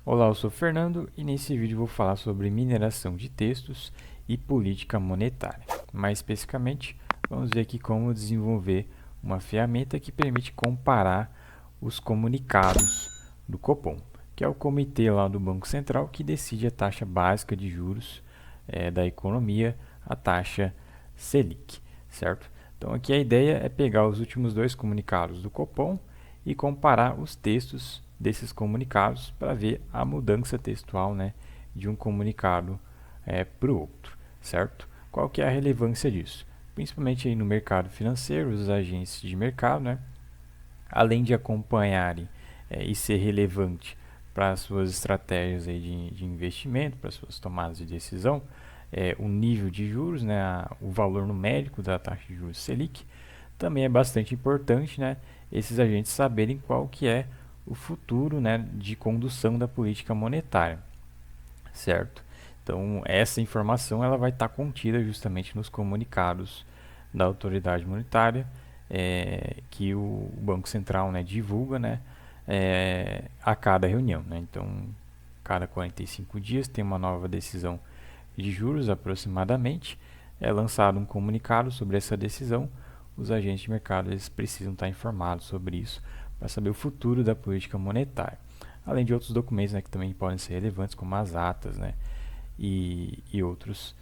Olá, eu sou o Fernando e nesse vídeo vou falar sobre mineração de textos e política monetária. Mais especificamente, vamos ver aqui como desenvolver uma ferramenta que permite comparar os comunicados do Copom, que é o comitê lá do Banco Central que decide a taxa básica de juros da economia, a taxa Selic, certo? Então aqui a ideia é pegar os últimos dois comunicados do Copom e comparar os textos desses comunicados para ver a mudança textual, né, de um comunicado para o outro, certo? Qual que é a relevância disso? Principalmente aí no mercado financeiro, os agentes de mercado, né, além de acompanharem e ser relevante para as suas estratégias aí de investimento, para as suas tomadas de decisão, o nível de juros, né, o valor numérico da taxa de juros Selic, também é bastante importante, né, esses agentes saberem qual que é o futuro, né, de condução da política monetária, certo? Então, essa informação ela vai estar contida justamente nos comunicados da autoridade monetária que o Banco Central, né, divulga, né, a cada reunião, né? Então, cada 45 dias tem uma nova decisão de juros aproximadamente, é lançado um comunicado sobre essa decisão. Os agentes de mercado eles precisam estar informados sobre isso para saber o futuro da política monetária, além de outros documentos, né, que também podem ser relevantes, como as atas, né, e outros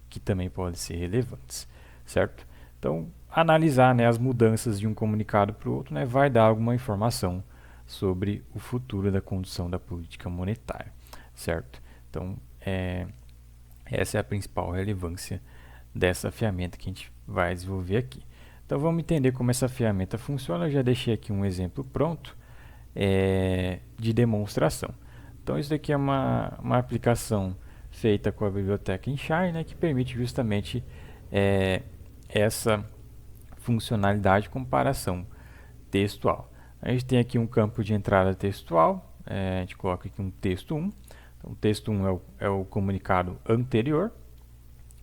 que também podem ser relevantes, certo? Então, analisar, né, as mudanças de um comunicado para o outro, né, vai dar alguma informação sobre o futuro da condução da política monetária, certo? Então, essa é a principal relevância dessa ferramenta que a gente vai desenvolver aqui. Então vamos entender como essa ferramenta funciona. Eu já deixei aqui um exemplo pronto de demonstração. Então isso daqui é uma aplicação feita com a biblioteca Inshine, né, que permite justamente essa funcionalidade de comparação textual. A gente tem aqui um campo de entrada textual, a gente coloca aqui um texto 1. Então, o texto 1 é o comunicado anterior,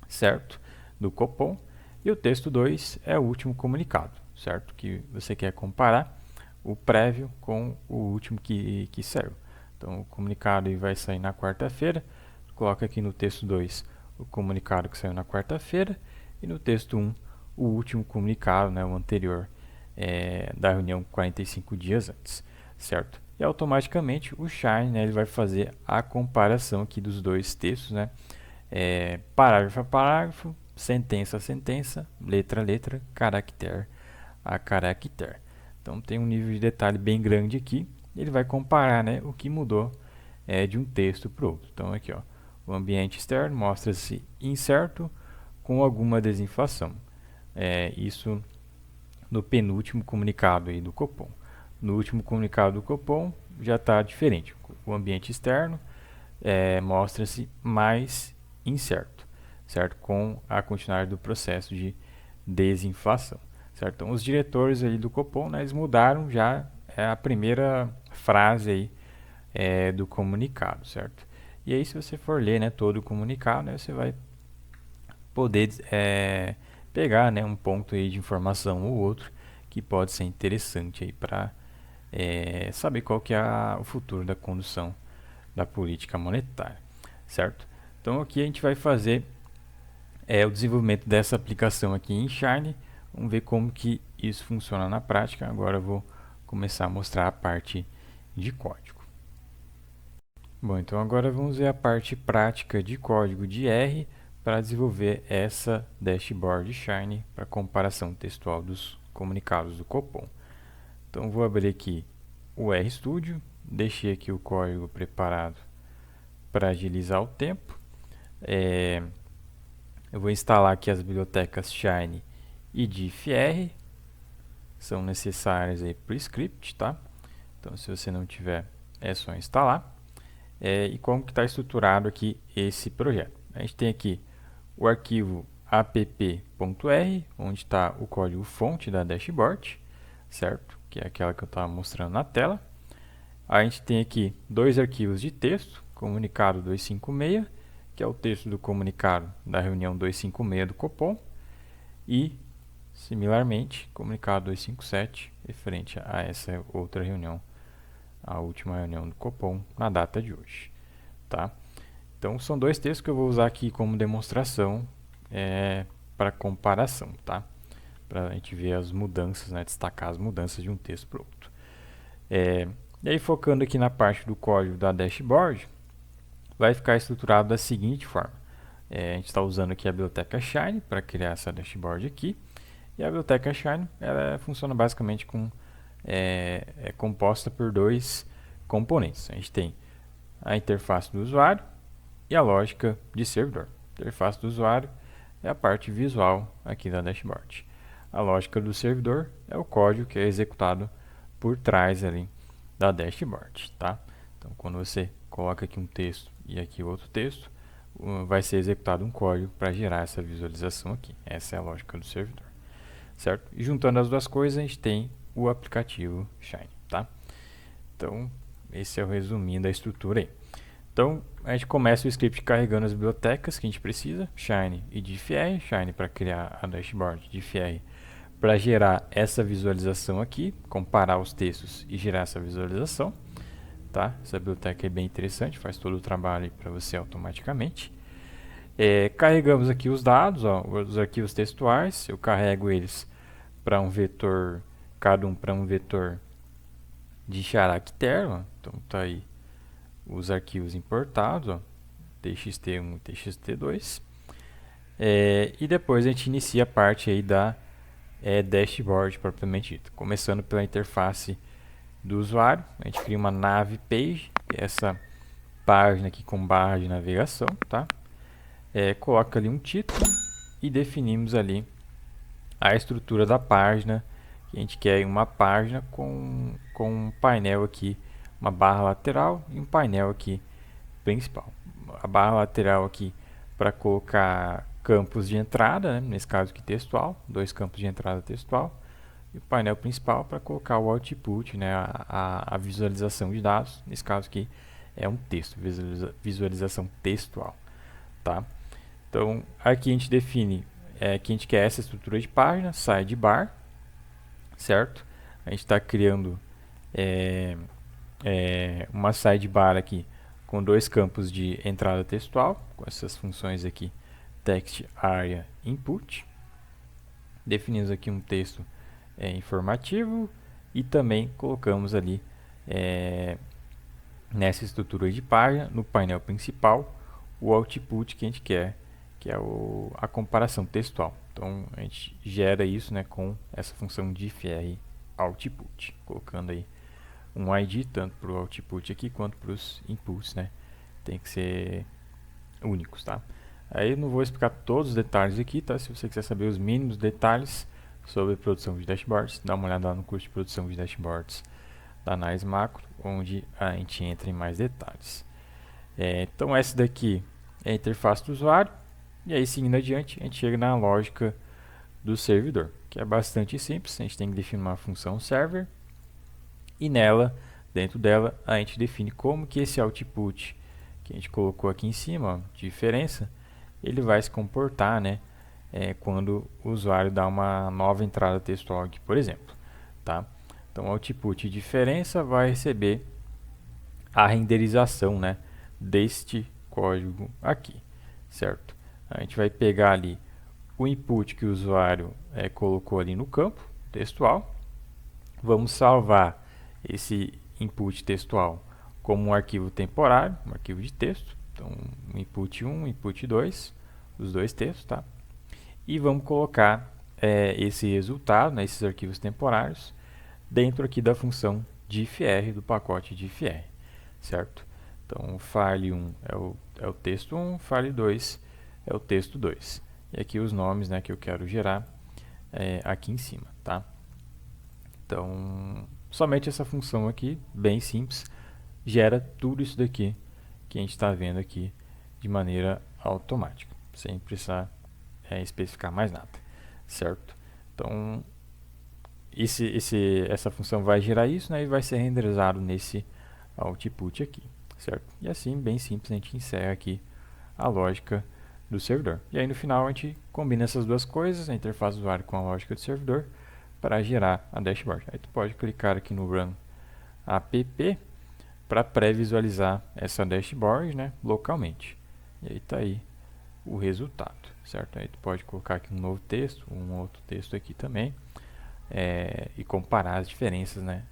certo? Do Copom. E o texto 2 é o último comunicado, certo? Que você quer comparar o prévio com o último que saiu. Então, o comunicado vai sair na quarta-feira. Coloca aqui no texto 2 o comunicado que saiu na quarta-feira. E no texto 1, o último comunicado, né, o anterior, da reunião 45 dias antes, certo? E automaticamente o Shine, né, ele vai fazer a comparação aqui dos dois textos, né? Parágrafo a parágrafo, sentença a sentença, letra a letra, caractere a caractere. Então tem um nível de detalhe bem grande aqui. Ele vai comparar, né, o que mudou de um texto para o outro. Então aqui, ó, o ambiente externo mostra-se incerto com alguma desinflação. Isso no penúltimo comunicado aí do Copom. No último comunicado do Copom já está diferente. O ambiente externo mostra-se mais incerto, certo? Com a continuidade do processo de desinflação, certo? Então, os diretores aí do Copom, né, eles mudaram já a primeira frase aí do comunicado, certo? E aí, se você for ler, né, todo o comunicado, né, você vai poder pegar, né, um ponto aí de informação ou outro que pode ser interessante aí para saber qual que é o futuro da condução da política monetária, certo? Então aqui a gente vai fazer o desenvolvimento dessa aplicação aqui em Shine. Vamos ver como que isso funciona na prática. Agora eu vou começar a mostrar a parte de código. Bom, então agora vamos ver a parte prática de código de R para desenvolver essa dashboard Shine para comparação textual dos comunicados do Copom. Então vou abrir aqui o RStudio, deixei aqui o código preparado para agilizar o tempo. Eu vou instalar aqui as bibliotecas Shine e diffr, são necessárias para o script, tá? Então, se você não tiver, é só instalar. E como que está estruturado aqui esse projeto? A gente tem aqui o arquivo app.r, onde está o código fonte da dashboard, certo? Que é aquela que eu estava mostrando na tela. A gente tem aqui dois arquivos de texto, comunicado 256, que é o texto do comunicado da reunião 256 do Copom, e Similarmente, comunicado 257, referente a essa outra reunião, a última reunião do Copom, na data de hoje. Tá? Então, são dois textos que eu vou usar aqui como demonstração para comparação, tá? Para a gente ver as mudanças, né? Destacar as mudanças de um texto para o outro. E aí, focando aqui na parte do código da dashboard, vai ficar estruturado da seguinte forma. A gente está usando aqui a biblioteca Shine para criar essa dashboard aqui. E a biblioteca Shine ela funciona basicamente com é composta por dois componentes. A gente tem a interface do usuário e a lógica de servidor. A interface do usuário é a parte visual aqui da dashboard. A lógica do servidor é o código que é executado por trás ali da dashboard, tá? Então, quando você coloca aqui um texto e aqui outro texto, vai ser executado um código para gerar essa visualização aqui. Essa é a lógica do servidor, certo? E juntando as duas coisas, a gente tem o aplicativo Shine, tá? Então, esse é o resuminho da estrutura aí. Então, a gente começa o script carregando as bibliotecas que a gente precisa, Shine e diffr. Shine para criar a dashboard, diffr para gerar essa visualização aqui, comparar os textos e gerar essa visualização. Tá? Essa biblioteca é bem interessante, faz todo o trabalho para você automaticamente. Carregamos aqui os dados, ó, os arquivos textuais, eu carrego eles para um vetor, cada um para um vetor de caractere, ó. Então tá aí os arquivos importados, ó, txt1 e txt2. E depois a gente inicia a parte aí da dashboard propriamente dita. Começando pela interface do usuário, a gente cria uma nav page, que é essa página aqui com barra de navegação, tá? Coloca ali um título e definimos ali a estrutura da página, que a gente quer uma página com um painel aqui, uma barra lateral e um painel aqui principal. A barra lateral aqui para colocar campos de entrada, né? Nesse caso aqui textual, dois campos de entrada textual, e o painel principal para colocar o output, né? a visualização de dados, nesse caso aqui é um texto, visualização textual, tá? Então aqui a gente define que a gente quer essa estrutura de página, sidebar, certo? A gente está criando uma sidebar aqui com dois campos de entrada textual, com essas funções aqui, text, area, input. Definimos aqui um texto informativo e também colocamos ali nessa estrutura de página, no painel principal, o output que a gente quer, que é a comparação textual. Então a gente gera isso, né, com essa função diffr output, colocando aí um ID tanto para o output aqui quanto para os inputs, né? Tem que ser únicos, tá? Aí eu não vou explicar todos os detalhes aqui, tá? Se você quiser saber os mínimos detalhes sobre produção de dashboards, dá uma olhada lá no curso de produção de dashboards da Análise Macro, onde a gente entra em mais detalhes. Então essa daqui é a interface do usuário, e aí seguindo adiante a gente chega na lógica do servidor, que é bastante simples. A gente tem que definir uma função server, e nela, dentro dela, a gente define como que esse output que a gente colocou aqui em cima, ó, diferença, ele vai se comportar, né, quando o usuário dá uma nova entrada textual aqui, por exemplo, tá? Então, o output diferença vai receber a renderização, né, deste código aqui, certo? A gente vai pegar ali o input que o usuário colocou ali no campo textual, vamos salvar esse input textual como um arquivo temporário, um arquivo de texto. Então, input 1, input 2, os dois textos, tá? E vamos colocar esse resultado, né, esses arquivos temporários, dentro aqui da função diffr, do pacote diffr, certo? Então, file 1 é o texto 1, file 2 é o texto 2. E aqui os nomes, né, que eu quero gerar aqui em cima, tá? Então, somente essa função aqui, bem simples, gera tudo isso daqui que a gente está vendo aqui de maneira automática, sem precisar especificar mais nada, certo? Então, essa função vai gerar isso, né, e vai ser renderizado nesse output aqui, certo? E assim, bem simples, a gente encerra aqui a lógica do servidor. E aí no final a gente combina essas duas coisas, a interface do usuário com a lógica do servidor, para gerar a dashboard. Aí tu pode clicar aqui no Run App para pré-visualizar essa dashboard, né, localmente. E aí está aí o resultado, certo? Aí tu pode colocar aqui um novo texto, um outro texto aqui também, e comparar as diferenças, né,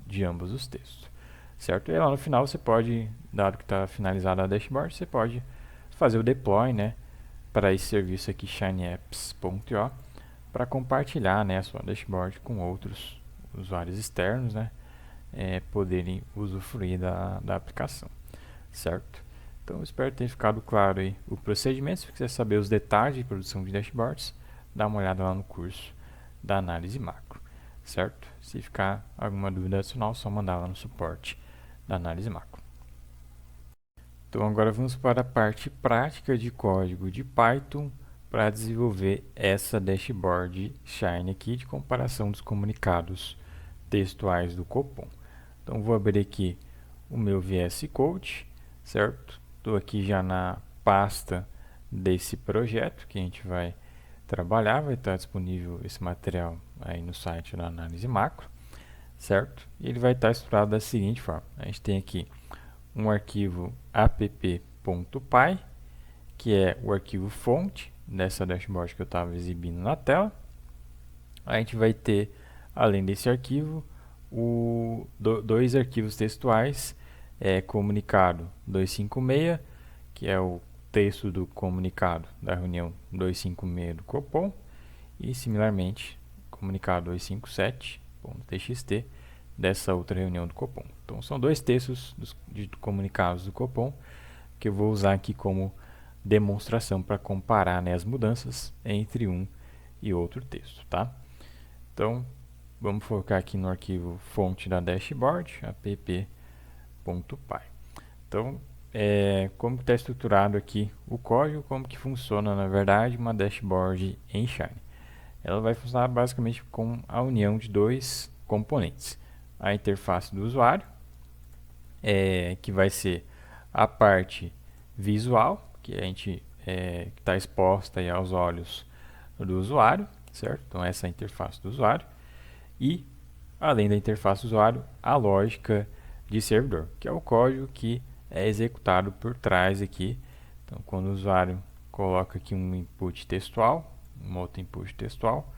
de ambos os textos, certo? E lá no final você pode, dado que está finalizada a dashboard, você pode fazer o deploy, né, para esse serviço aqui shinyapps.io, para compartilhar, né, a sua dashboard com outros usuários externos, né, poderem usufruir da aplicação, certo? Então, espero ter ficado claro aí o procedimento. Se quiser saber os detalhes de produção de dashboards, dá uma olhada lá no curso da análise macro, certo? Se ficar alguma dúvida adicional, é só mandar lá no suporte da análise macro. Então, agora vamos para a parte prática de código de Python para desenvolver essa dashboard Shiny aqui de comparação dos comunicados textuais do Copom. Então, vou abrir aqui o meu VS Code, certo? Estou aqui já na pasta desse projeto que a gente vai trabalhar, vai estar disponível esse material aí no site da análise macro, certo? E ele vai estar estruturado da seguinte forma: a gente tem aqui um arquivo app.py, que é o arquivo fonte dessa dashboard que eu estava exibindo na tela. A gente vai ter, além desse arquivo, dois arquivos textuais, comunicado 256, que é o texto do comunicado da reunião 256 do Copom, e similarmente comunicado 257.txt dessa outra reunião do Copom. Então são dois textos de comunicados do Copom que eu vou usar aqui como demonstração para comparar, né, as mudanças entre um e outro texto, tá? Então vamos focar aqui no arquivo fonte da dashboard, app.py. Então, como está estruturado aqui o código, como que funciona, na verdade, uma dashboard em Shiny. Ela vai funcionar basicamente com a união de dois componentes. A interface do usuário, que vai ser a parte visual, que a gente está exposta aí aos olhos do usuário, certo? Então, essa é a interface do usuário. E, além da interface do usuário, a lógica de servidor, que é o código que é executado por trás aqui. Então, quando o usuário coloca aqui um input textual, um outro input textual,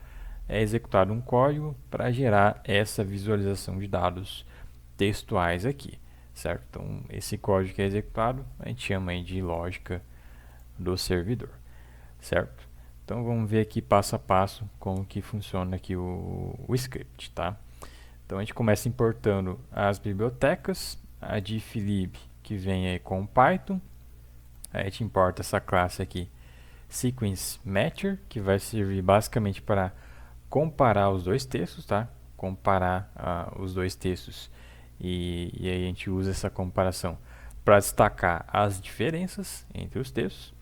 é executado um código para gerar essa visualização de dados textuais aqui, certo? Então, esse código que é executado, a gente chama aí de lógica do servidor, certo? Então, vamos ver aqui passo a passo como que funciona aqui o script, tá? Então, a gente começa importando as bibliotecas, a difflib, que vem aí com o Python. A gente importa essa classe aqui, sequence matcher, que vai servir basicamente para comparar os dois textos, tá? Comparar os dois textos e aí a gente usa essa comparação para destacar as diferenças entre os textos.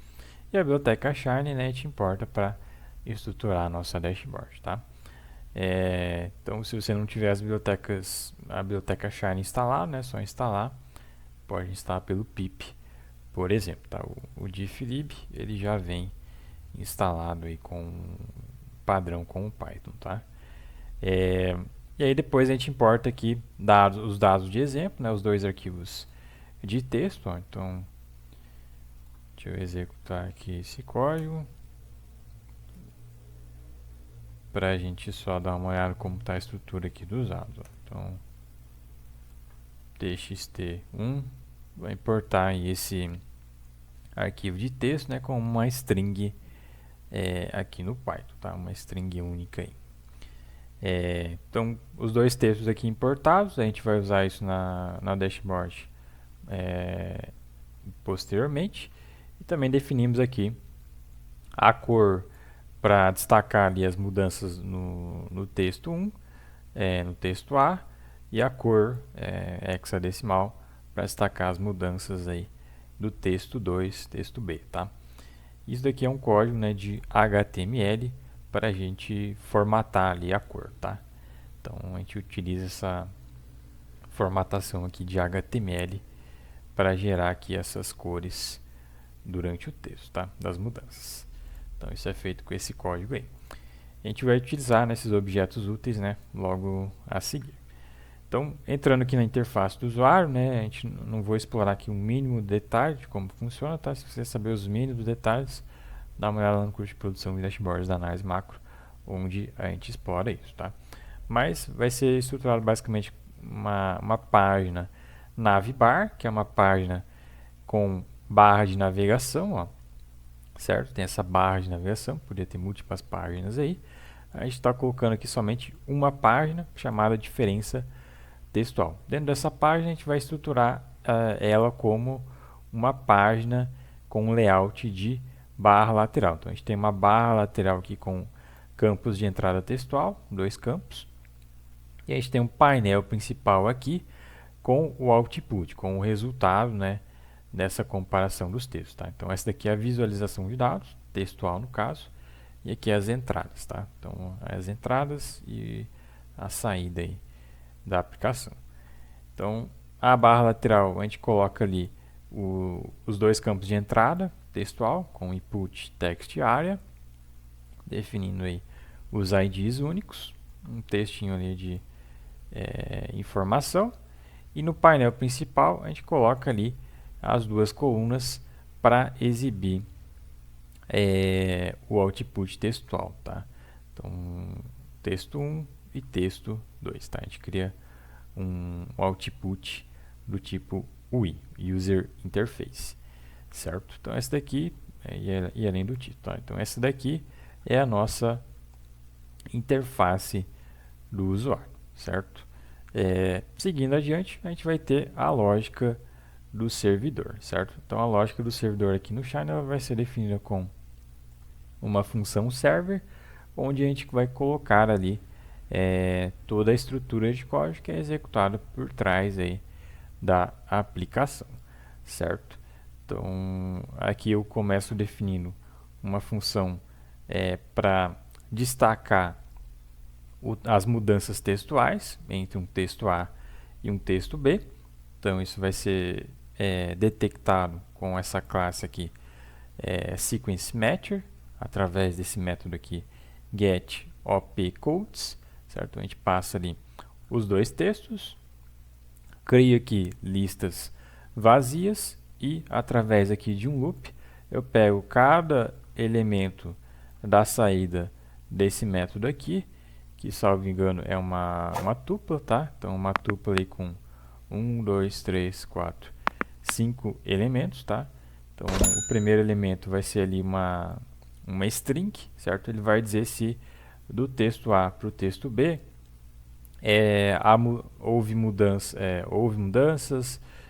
E a biblioteca Shiny, né, a gente importa para estruturar a nossa dashboard, tá? Então, se você não tiver a biblioteca Shiny instalada, né, é só instalar. Pode instalar pelo pip, por exemplo, tá? O difflib, ele já vem instalado aí com padrão com o Python, tá? E aí depois a gente importa aqui os dados de exemplo, né, os dois arquivos de texto, ó. Então, deixa eu executar aqui esse código para a gente só dar uma olhada como está a estrutura aqui dos dados, ó. Então, txt1 vai importar aí esse arquivo de texto, né, com uma string aqui no Python, tá? Uma string única aí. Então, os dois textos aqui importados, a gente vai usar isso na dashboard posteriormente. E também definimos aqui a cor para destacar ali as mudanças no texto 1, no texto A, e a cor hexadecimal para destacar as mudanças aí do texto 2, texto B, tá? Isso daqui é um código, né, de HTML para a gente formatar ali a cor, tá? Então, a gente utiliza essa formatação aqui de HTML para gerar aqui essas cores durante o texto, tá? Das mudanças. Então isso é feito com esse código aí. A gente vai utilizar nesses objetos úteis, né, logo a seguir. Então, entrando aqui na interface do usuário, né, a gente não vou explorar aqui o mínimo detalhe de como funciona, tá? Se você saber os mínimos detalhes, dá uma olhada no curso de produção e dashboards da análise macro, onde a gente explora isso, tá? Mas vai ser estruturado basicamente uma página navbar, que é uma página com barra de navegação, ó, certo? Tem essa barra de navegação, poderia ter múltiplas páginas aí. A gente está colocando aqui somente uma página chamada diferença textual. Dentro dessa página a gente vai estruturar ela como uma página com um layout de barra lateral. Então a gente tem uma barra lateral aqui com campos de entrada textual, 2 campos. E a gente tem um painel principal aqui com o output, com o resultado, né, dessa comparação dos textos, tá? Então essa daqui é a visualização de dados, textual no caso, e aqui as entradas, tá? Então as entradas e a saída aí da aplicação. Então a barra lateral a gente coloca ali os 2 campos de entrada textual com input, text e área, definindo aí os IDs únicos, um textinho ali de informação. E no painel principal a gente coloca ali as 2 colunas para exibir o output textual, tá? Então, texto 1 e texto 2, tá? A gente cria um output do tipo UI, User Interface, certo? Então, essa daqui, e além do título, tá? Então, essa daqui é a nossa interface do usuário, certo? Seguindo adiante, a gente vai ter a lógica do servidor, certo? Então, a lógica do servidor aqui no Shine ela vai ser definida com uma função server, onde a gente vai colocar ali toda a estrutura de código que é executada por trás aí da aplicação, certo? Então, aqui eu começo definindo uma função para destacar as mudanças textuais entre um texto A e um texto B. Então, isso vai ser detectado com essa classe aqui, sequence matcher, através desse método aqui, getOpCodes, certo? A gente passa ali os 2 textos, cria aqui listas vazias e, através aqui de um loop, eu pego cada elemento da saída desse método aqui, que, salvo engano, é uma tupla, tá? Então, uma tupla ali com 1, 2, 3, 4, 5 elementos, tá? Então, o primeiro elemento vai ser ali uma string, certo? Ele vai dizer se do texto A para o texto B houve mudanças,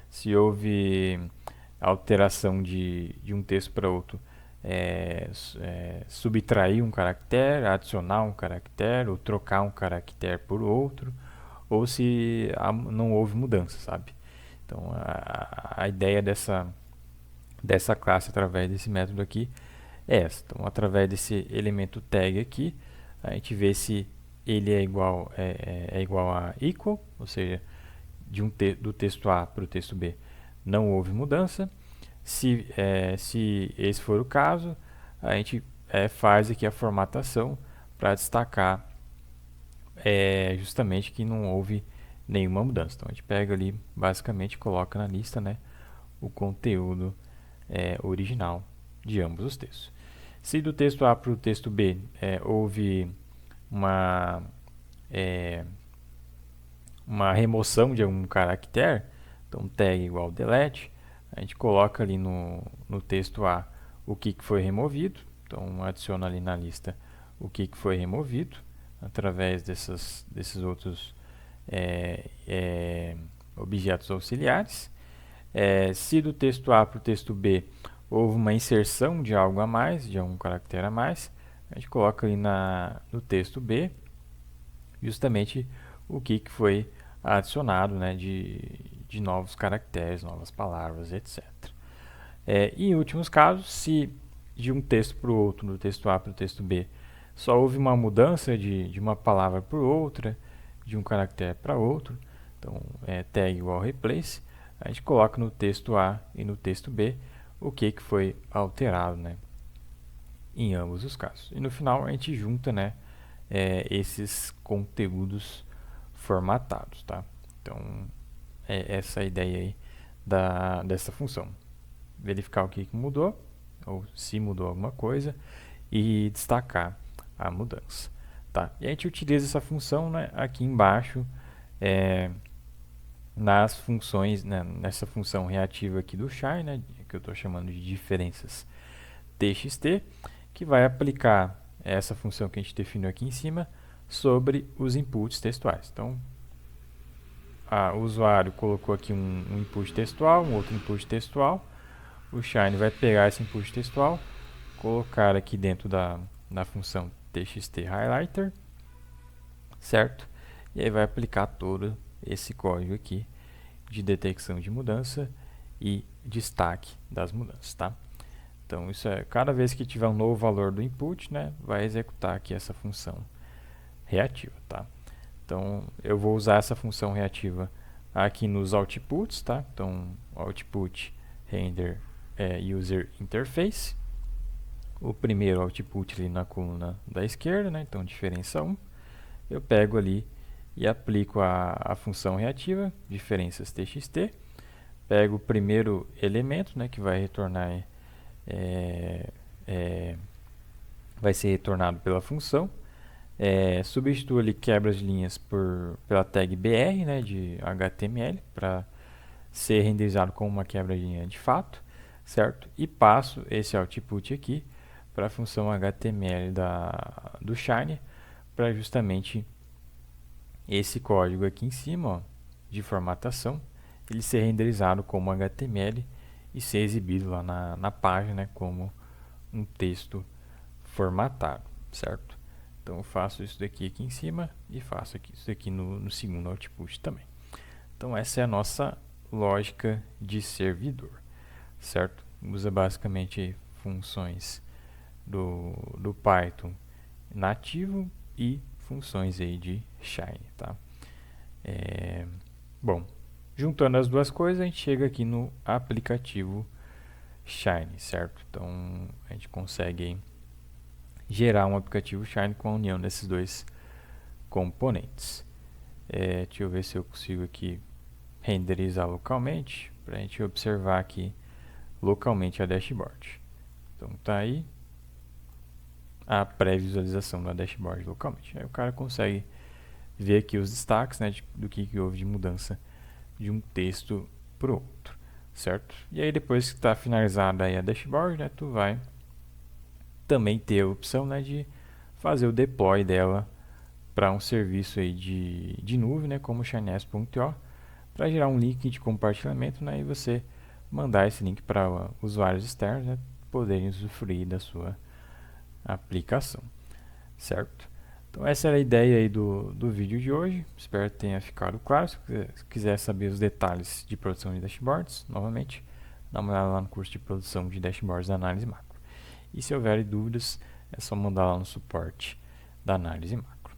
se houve alteração de um texto para outro, subtrair um caractere, adicionar um caractere, ou trocar um caractere por outro, ou se não houve mudança, sabe? Então, a ideia dessa classe, através desse método aqui, é essa. Então, através desse elemento tag aqui, a gente vê se ele é igual a equal, ou seja, do texto A para o texto B não houve mudança. Se esse for o caso, a gente faz aqui a formatação para destacar justamente que não houve nenhuma mudança. Então, a gente pega ali, basicamente, coloca na lista, né, o conteúdo original de ambos os textos. Se do texto A para o texto B houve uma remoção de algum caractere, então tag igual delete, a gente coloca ali no texto A o que foi removido, então adiciona ali na lista o que foi removido, através desses outros objetos auxiliares. Se do texto A para o texto B houve uma inserção de algo a mais, de algum caractere a mais, a gente coloca ali no texto B justamente o que foi adicionado, né, de novos caracteres, novas palavras, etc. E em últimos casos, se de um texto para o outro, do texto A para o texto B, só houve uma mudança de uma palavra por outra, de um caractere para outro, então tag igual replace, a gente coloca no texto A e no texto B o que foi alterado, né, em ambos os casos. E no final a gente junta, né, esses conteúdos formatados, tá? Então é essa a ideia aí dessa função. Verificar o que mudou, ou se mudou alguma coisa, e destacar a mudança, tá? E a gente utiliza essa função, né, aqui embaixo, nas funções, né, nessa função reativa aqui do Shine, né, que eu estou chamando de diferenças txt, que vai aplicar essa função que a gente definiu aqui em cima sobre os inputs textuais. Então, o usuário colocou aqui um input textual, um outro input textual. O Shine vai pegar esse input textual, colocar aqui dentro da função txt_highlighter, certo? E aí vai aplicar todo esse código aqui de detecção de mudança e destaque das mudanças, tá? Então, isso é, cada vez que tiver um novo valor do input, né, vai executar aqui essa função reativa, tá? Então, eu vou usar essa função reativa aqui nos outputs, tá? Então, output render user interface. O primeiro output ali na coluna da esquerda, né? Então, diferença 1. Eu pego ali e aplico a função reativa, diferenças txt. Pego o primeiro elemento, né, que vai retornar, vai ser retornado pela função. Substituo ali quebras de linhas pela tag br, né, de HTML, para ser renderizado como uma quebra de linha de fato, certo? E passo esse output aqui para a função HTML do Shine, para justamente esse código aqui em cima, ó, de formatação, ele ser renderizado como HTML e ser exibido lá na página, né, como um texto formatado, certo? Então eu faço isso daqui em cima e faço isso aqui no segundo output também. Então essa é a nossa lógica de servidor, certo? Usa basicamente funções do Python nativo e funções aí de Shine, tá? Bom, juntando as duas coisas, a gente chega aqui no aplicativo Shine, certo? Então a gente consegue gerar um aplicativo Shine com a união desses dois componentes. Deixa eu ver se eu consigo aqui renderizar localmente, para a gente observar aqui localmente a dashboard. Então tá aí a pré-visualização da dashboard localmente. Aí o cara consegue ver aqui os destaques, né, do que houve de mudança de um texto para o outro, certo? E aí depois que está finalizada aí a dashboard, né, tu vai também ter a opção, né, de fazer o deploy dela para um serviço aí de nuvem, né, como o Shine.io, para gerar um link de compartilhamento, né, e você mandar esse link para usuários externos, né, poderem usufruir da sua aplicação, certo? Então essa era a ideia aí do vídeo de hoje, espero que tenha ficado claro. Se quiser saber os detalhes de produção de dashboards, novamente, dá uma olhada lá no curso de produção de dashboards da análise macro. E se houver dúvidas, é só mandar lá no suporte da análise macro.